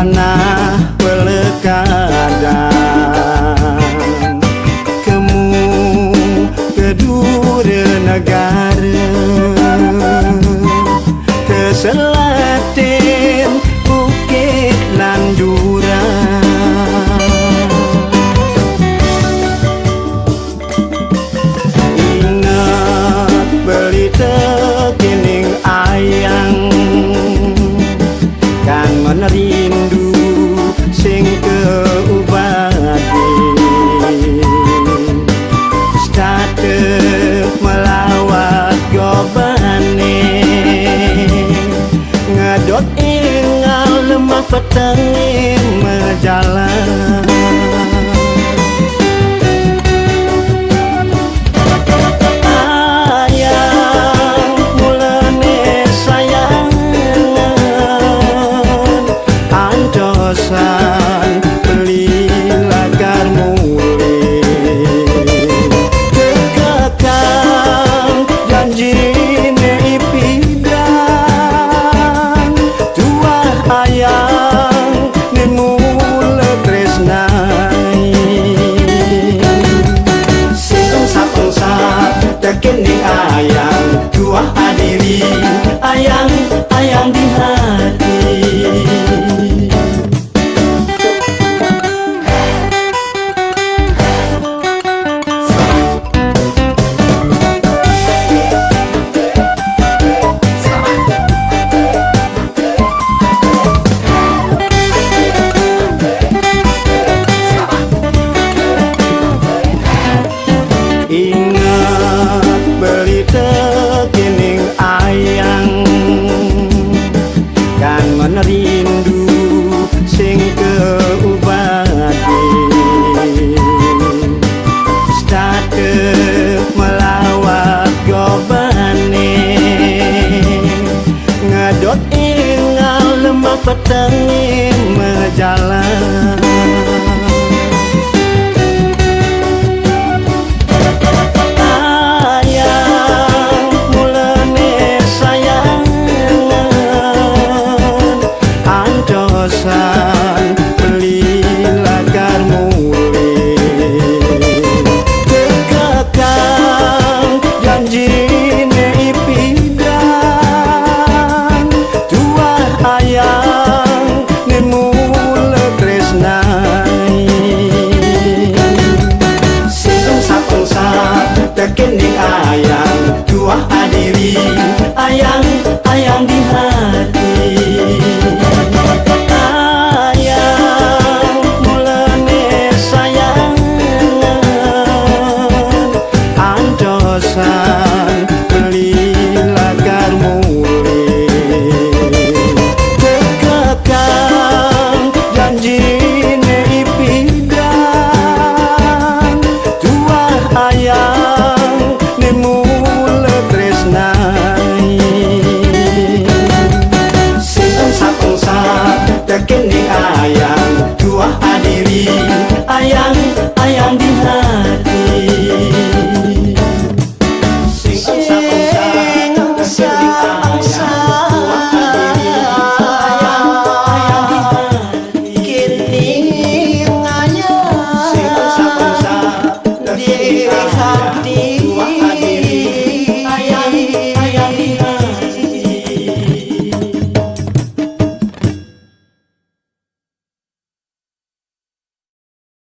tanah pelekadang, kemu kedua negara, ke Selatin Bukit Landura. Ingat beli tekining ayang, kan menerindu sing keubadi, state melawat gobane, ngedot ingal lemah petengi mejalan. Beli lagar muli kekekang janji neipidang, tuah ayang nin mula tresnai, singsa-pengsa tekening ayang, tuah adiri ayang di hati. Ingat beli tekining ayang, kan menerindu sing keubadi, state melawat gobane, ngedot ingal lemah petengi mejalan. Beli lagar muli kekekang janji neipidang, tuah ayang nin mula tresnai, singsa-pengsa tekening ayang, tuah adiri ayang di hati.